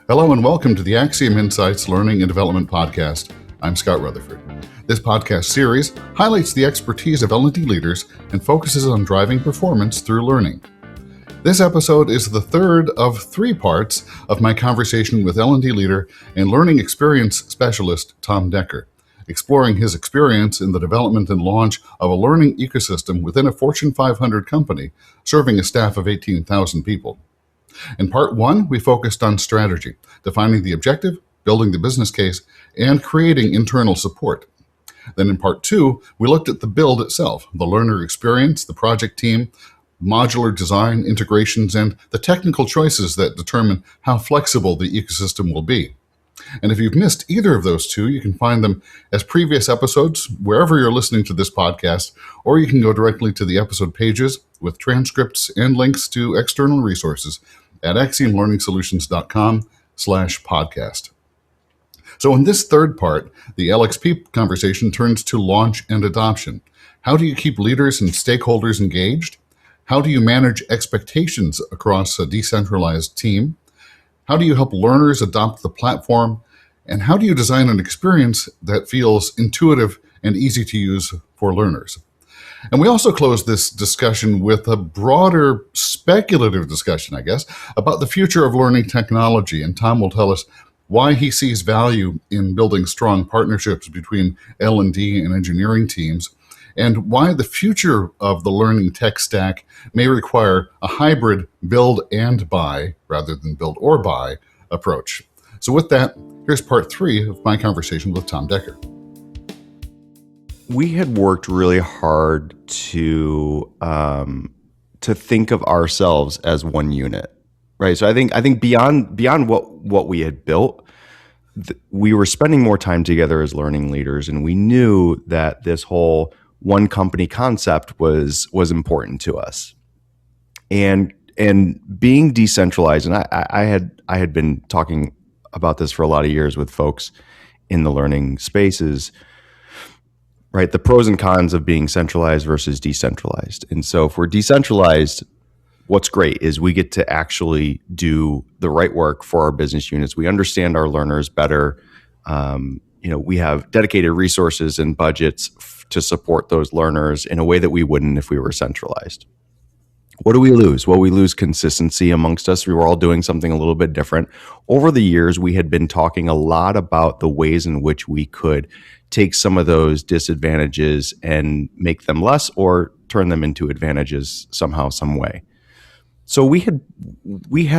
Hello and welcome to the AXIOM Insights Learning and Development Podcast. I'm Scott Rutherford. This podcast series highlights the expertise of L&D leaders and focuses on driving performance through learning. This episode is the third of three parts of my conversation with L&D leader and learning experience specialist Tom Decker, exploring his experience in the development and launch of a learning ecosystem within a Fortune 500 company serving a staff of 18,000 people. In part one, we focused on strategy, defining the objective, building the business case, and creating internal support. Then in part two, we looked at the build itself, the learner experience, the project team, modular design, integrations, and the technical choices that determine how flexible the ecosystem will be. And if you've missed either of those two, you can find them as previous episodes wherever you're listening to this podcast, or you can go directly to the episode pages with transcripts and links to external resources at axiomlearningsolutions.com/podcast. So in this third part, the LXP conversation turns to launch and adoption. How do you keep leaders and stakeholders engaged? How do you manage expectations across a decentralized team? How do you help learners adopt the platform? And how do you design an experience that feels intuitive and easy to use for learners? And we also close this discussion with a broader speculative discussion, I guess, about the future of learning technology. And Tom will tell us why he sees value in building strong partnerships between L&D and engineering teams, and why the future of the learning tech stack may require a hybrid build and buy rather than build or buy approach. So with that, here's part three of my conversation with Tom Decker. We had worked really hard to think of ourselves as one unit, right? So I think beyond what we had built, we were spending more time together as learning leaders, and we knew that this whole one company concept was important to us. And being decentralized, and I had been talking about this for a lot of years with folks in the learning spaces, right? The pros and cons of being centralized versus decentralized. And so if we're decentralized, what's great is we get to actually do the right work for our business units. We understand our learners better. We have dedicated resources and budgets to support those learners in a way that we wouldn't if we were centralized. What do we lose? Well, we lose consistency amongst us. We were all doing something a little bit different. Over the years, we had been talking a lot about the ways in which we could take some of those disadvantages and make them less or turn them into advantages somehow, some way. So we had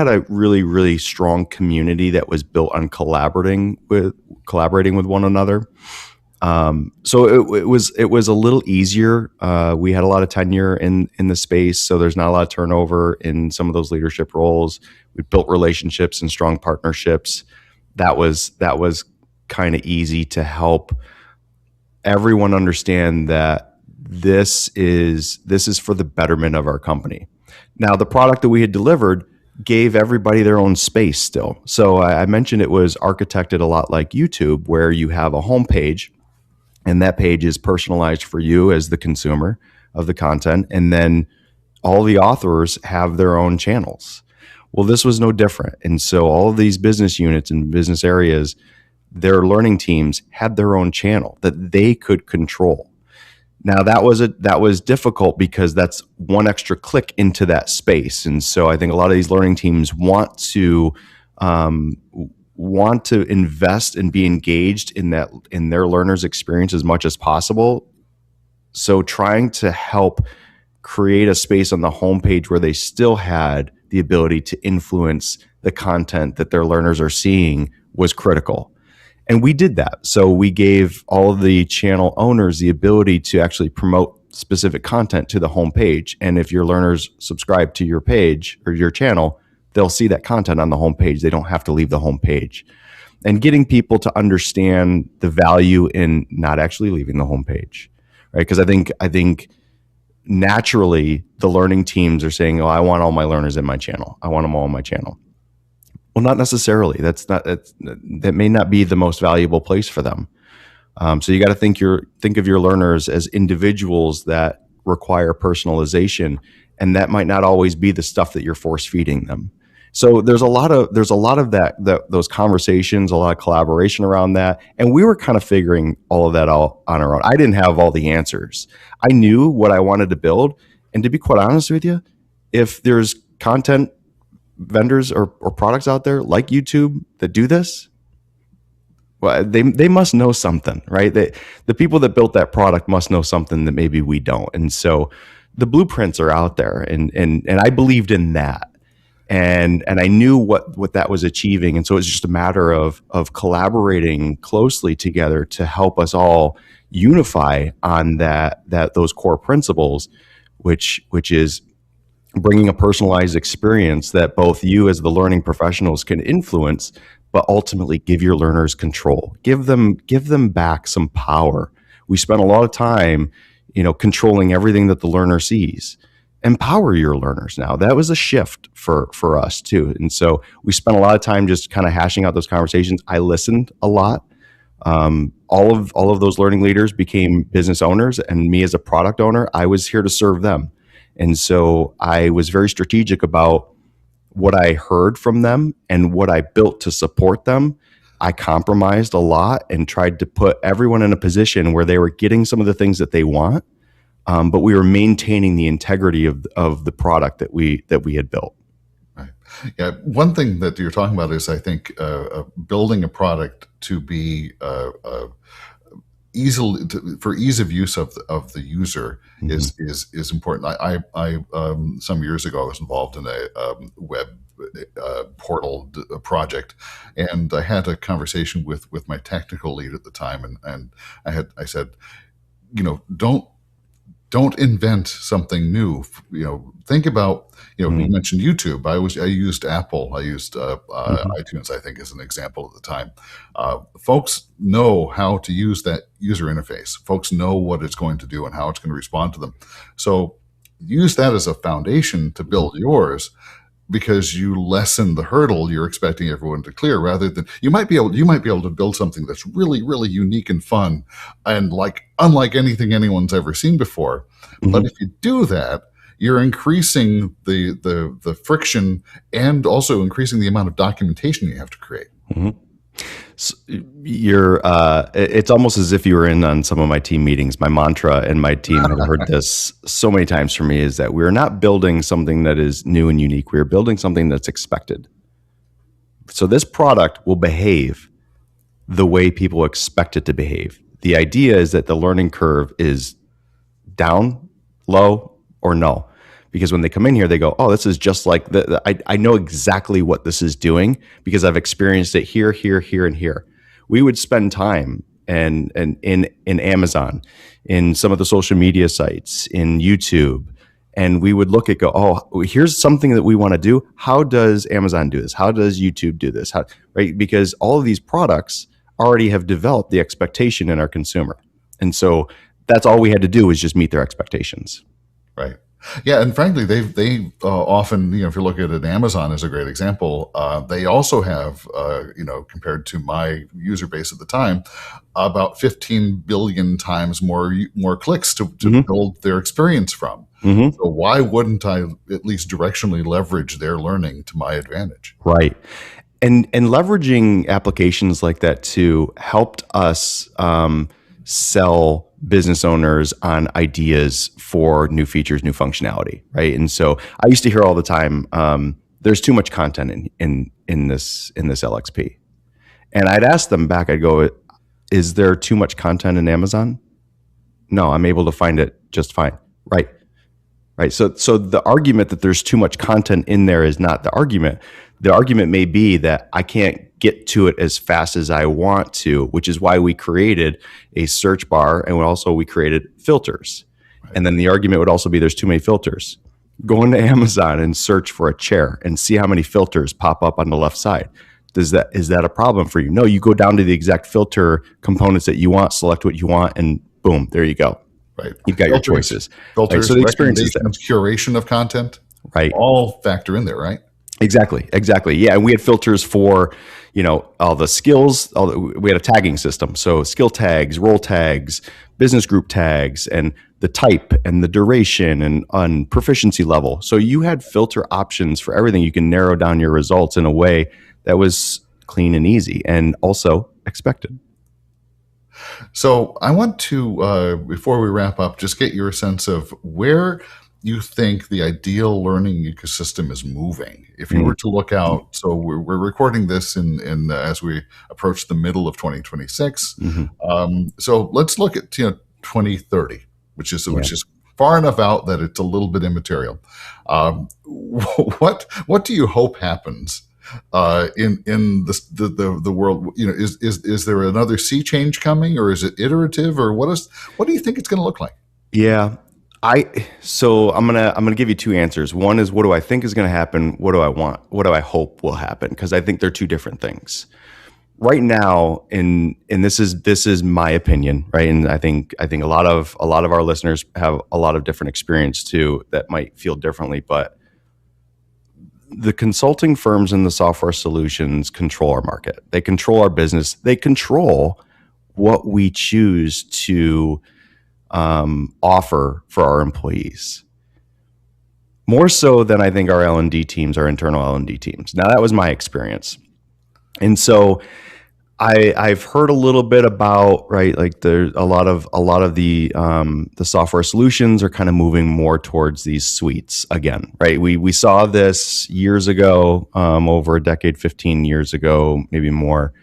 a really, really strong community that was built on collaborating with one another. So it was a little easier. We had a lot of tenure in the space, so there's not a lot of turnover in some of those leadership roles. We built relationships and strong partnerships. That was kind of easy to help everyone understand that this is for the betterment of our company. Now, the product that we had delivered gave everybody their own space still. So I mentioned it was architected a lot like YouTube, where you have a homepage, and that page is personalized for you as the consumer of the content. And then all the authors have their own channels. Well, this was no different. And so all of these business units and business areas, their learning teams had their own channel that they could control. Now that was difficult because that's one extra click into that space. And so I think a lot of these learning teams want to invest and be engaged in their learners' experience as much as possible. So trying to help create a space on the homepage where they still had the ability to influence the content that their learners are seeing was critical. And we did that. So we gave all of the channel owners the ability to actually promote specific content to the homepage. And if your learners subscribe to your page or your channel, they'll see that content on the homepage. They don't have to leave the homepage. And getting people to understand the value in not actually leaving the homepage, right? Because I think naturally the learning teams are saying, "Oh, I want all my learners in my channel. I want them all in my channel." Well, not necessarily. That may not be the most valuable place for them. So you got to think of your learners as individuals that require personalization, and that might not always be the stuff that you're force feeding them. So there's a lot of those conversations, a lot of collaboration around that, and we were kind of figuring all of that out on our own. I didn't have all the answers. I knew what I wanted to build, and to be quite honest with you, if there's content vendors or products out there like YouTube that do this, well, they must know something, right? The people that built that product must know something that maybe we don't. And so the blueprints are out there, and I believed in that. And I knew what that was achieving. And so it's just a matter of collaborating closely together to help us all unify on those core principles, which is bringing a personalized experience that both you as the learning professionals can influence, but ultimately give your learners control. Give them back some power. We spend a lot of time, controlling everything that the learner sees. Empower your learners now. That was a shift for us too. And so we spent a lot of time just kind of hashing out those conversations. I listened a lot. All of those learning leaders became business owners, and me as a product owner, I was here to serve them. And so I was very strategic about what I heard from them and what I built to support them. I compromised a lot and tried to put everyone in a position where they were getting some of the things that they want, but we were maintaining the integrity of the product that we had built. Right. Yeah. One thing that you're talking about is, I think, building a product to be for ease of use of the user is important. I some years ago I was involved in a web portal project, and I had a conversation with my technical lead at the time, and I said, don't invent something new. Think about, you mentioned YouTube. I used Apple. I used iTunes, I think, as an example at the time. Folks know how to use that user interface. Folks know what it's going to do and how it's going to respond to them. So use that as a foundation to build yours, because you lessen the hurdle you're expecting everyone to clear, rather than you might be able to build something that's really, really unique and fun and unlike anything anyone's ever seen before. But if you do that, you're increasing the friction and also increasing the amount of documentation you have to create. So it's almost as if you were in on some of my team meetings. My mantra, and my team had heard this so many times from me, is that we're not building something that is new and unique. We're building something that's expected. So this product will behave the way people expect it to behave. The idea is that the learning curve is down, low, or null. Because when they come in here, they go, oh, this is just like I know exactly what this is doing because I've experienced it here, here, here, and here. We would spend time and in Amazon, in some of the social media sites, in YouTube, and we would look at oh, here's something that we want to do. How does Amazon do this? How does YouTube do this? Right? Because all of these products already have developed the expectation in our consumer. And so that's all we had to do was just meet their expectations. Right. Yeah, and frankly, they often, if you look at it, Amazon is a great example. They also have, compared to my user base at the time, about 15 billion times more clicks to build their experience from. So why wouldn't I at least directionally leverage their learning to my advantage? Right. And leveraging applications like that too helped us sell business owners on ideas for new features, new functionality, right? And so I used to hear all the time, there's too much content in this LXP. And I'd ask them back, I'd go, is there too much content in Amazon? No, I'm able to find it just fine. Right. So the argument that there's too much content in there is not the argument. The argument may be that I can't get to it as fast as I want to, which is why we created a search bar, and we created filters. Right. And then the argument would also be there's too many filters. Go into Amazon and search for a chair and see how many filters pop up on the left side. Is that a problem for you? No, you go down to the exact filter components that you want, select what you want, and boom, there you go. Right. You've got your choices. Filters, right? So the experience is there. Curation of content, right, all factor in there, right? Exactly. Yeah, and we had filters for, all the skills. We had a tagging system, so skill tags, role tags, business group tags, and the type and the duration and on proficiency level. So you had filter options for everything. You can narrow down your results in a way that was clean and easy, and also expected. So I want to, before we wrap up, just get your sense of where you think the ideal learning ecosystem is moving. If you were to look out, so we're recording this in as we approach the middle of 2026. So let's look at 2030, which is far enough out that it's a little bit immaterial. What do you hope happens in the world? Is there another sea change coming, or is it iterative, or what do you think it's going to look like? Yeah. So I'm gonna give you two answers. One is, what do I think is going to happen? What do I want? What do I hope will happen? Because I think they're two different things. Right now, and this is my opinion, right? And I think a lot of our listeners have a lot of different experience too that might feel differently. But the consulting firms and the software solutions control our market. They control our business. They control what we choose to offer for our employees, more so than I think our L&D teams, our internal L&D teams. Now, that was my experience, and so I've heard a little bit about, right, like there's a lot of the software solutions are kind of moving more towards these suites again, right? We saw this years ago, over a decade, 15 years ago, maybe more.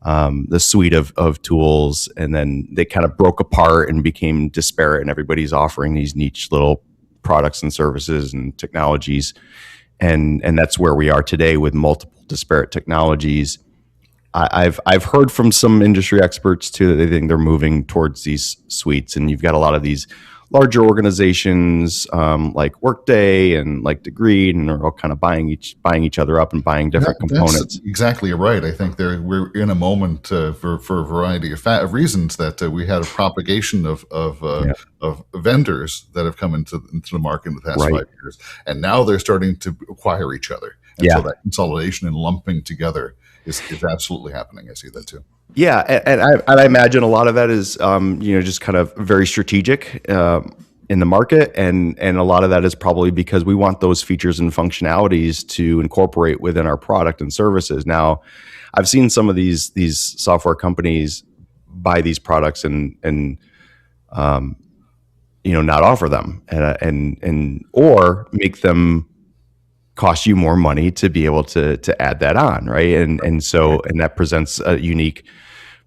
The suite of tools, and then they kind of broke apart and became disparate, and everybody's offering these niche little products and services and technologies, and that's where we are today with multiple disparate technologies. I've heard from some industry experts too that they think they're moving towards these suites, and you've got a lot of these larger organizations like Workday and like Degree, and they're all kind of buying each other up and buying different components. That's exactly right. I think we're in a moment for a variety of reasons that we had a propagation of vendors that have come into the market in the past 5 years, and now they're starting to acquire each other. And so that consolidation and lumping together is absolutely happening. I see that too. Yeah, and I imagine a lot of that is, just kind of very strategic in the market, and a lot of that is probably because we want those features and functionalities to incorporate within our product and services. Now, I've seen some of these software companies buy these products and not offer them, and or make them cost you more money to be able to add that on, right? And so that presents a unique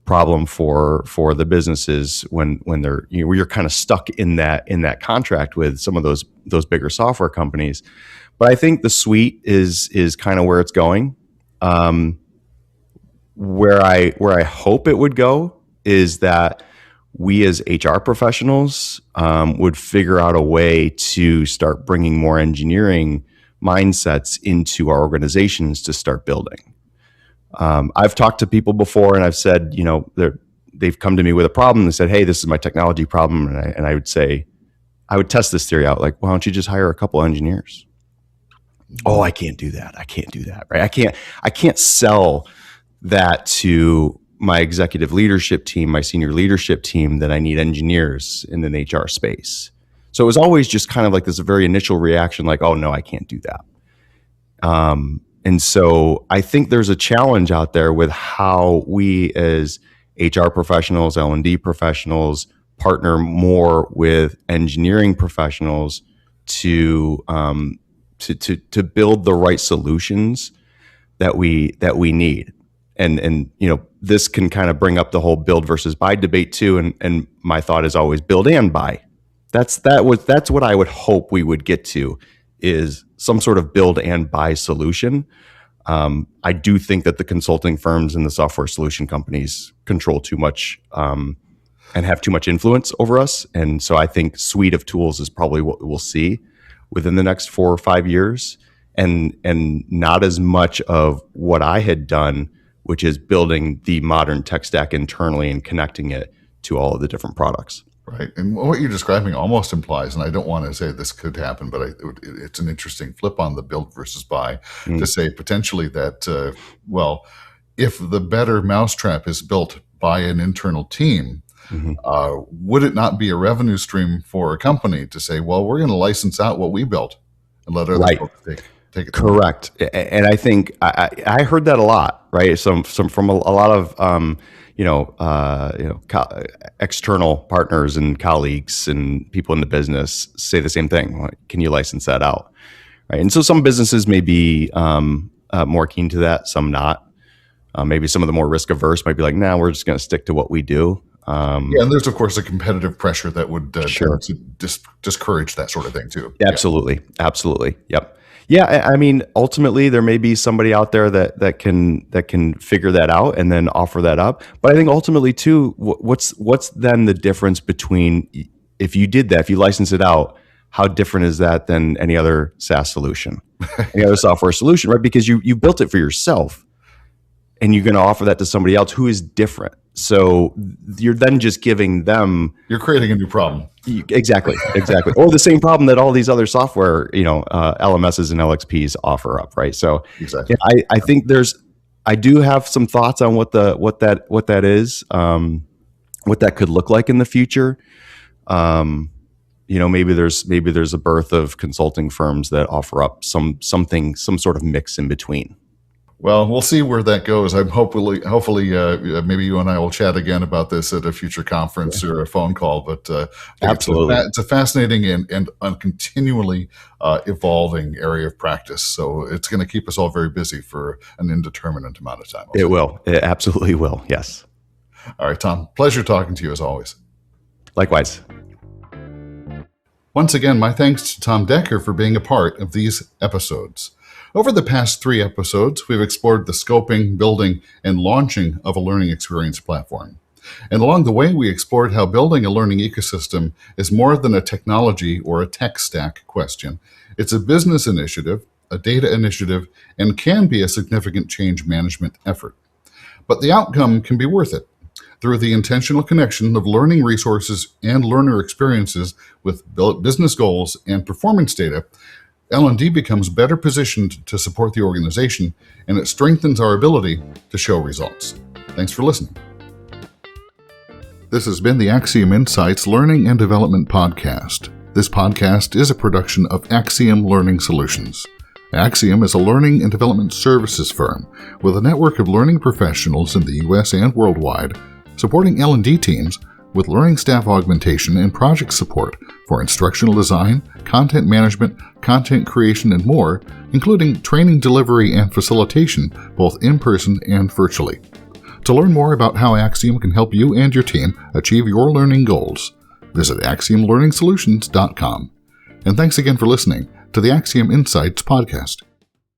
problem for the businesses when they're you're kind of stuck in that contract with some of those bigger software companies. But I think the suite is kind of where it's going. Where I hope it would go is that we as HR professionals would figure out a way to start bringing more engineering mindsets into our organizations to start building. I've talked to people before, and I've said, they've come to me with a problem. They said, "Hey, this is my technology problem," and I would say, I would test this theory out. Like, why don't you just hire a couple engineers? Oh, I can't do that. Right? I can't sell that to my executive leadership team, my senior leadership team, that I need engineers in an HR space. So it was always just kind of like this very initial reaction, like, oh no, I can't do that. And so I think there's a challenge out there with how we as HR professionals, L&D professionals, partner more with engineering professionals to build the right solutions that we need. And this can kind of bring up the whole build versus buy debate too. And my thought is always build and buy. That's what I would hope we would get to, is some sort of build and buy solution. I do think that the consulting firms and the software solution companies control too much and have too much influence over us. And so I think suite of tools is probably what we'll see within the next 4 or 5 years, and not as much of what I had done, which is building the modern tech stack internally and connecting it to all of the different products. Right. And what you're describing almost implies, and I don't want to say this could happen, but it's an interesting flip on the build versus buy to say potentially that, if the better mousetrap is built by an internal team, would it not be a revenue stream for a company to say, well, we're going to license out what we built and let other folks take it? Correct. And I think I heard that a lot, right? Some from a lot of external partners and colleagues and people in the business say the same thing. Can you license that out? Right. And so some businesses may be more keen to that, some not. Maybe some of the more risk averse might be like, we're just going to stick to what we do. And there's of course a competitive pressure that would tend to discourage that sort of thing too. Absolutely. Yep. Yeah, I mean, ultimately, there may be somebody out there that can figure that out and then offer that up. But I think ultimately, too, what's then the difference between if you did that, if you license it out, how different is that than any other SaaS solution, any other software solution, right? Because you built it for yourself, and you're going to offer that to somebody else who is different. So you're then just giving them. You're creating a new problem. Exactly. Or the same problem that all these other software, LMSs and LXPs offer up, right? So exactly. I think I do have some thoughts on what that is, what that could look like in the future. Maybe there's a birth of consulting firms that offer up some sort of mix in between. Well, we'll see where that goes. I'm hopefully, maybe you and I will chat again about this at a future conference or a phone call. But absolutely, it's a fascinating and continually evolving area of practice. So it's going to keep us all very busy for an indeterminate amount of time. It will. It absolutely will. Yes. All right, Tom. Pleasure talking to you as always. Likewise. Once again, my thanks to Tom Decker for being a part of these episodes. Over the past 3 episodes, we've explored the scoping, building, and launching of a learning experience platform. And along the way, we explored how building a learning ecosystem is more than a technology or a tech stack question. It's a business initiative, a data initiative, and can be a significant change management effort. But the outcome can be worth it. Through the intentional connection of learning resources and learner experiences with business goals and performance data, L&D becomes better positioned to support the organization, and it strengthens our ability to show results. Thanks for listening. This has been the AXIOM Insights Learning and Development Podcast. This podcast is a production of AXIOM Learning Solutions. AXIOM is a learning and development services firm with a network of learning professionals in the U.S. and worldwide, supporting L&D teams with learning staff augmentation and project support for instructional design, content management, content creation, and more, including training delivery and facilitation, both in person and virtually. To learn more about how AXIOM can help you and your team achieve your learning goals, visit AXIOMLearningsolutions.com. And thanks again for listening to the AXIOM Insights Podcast.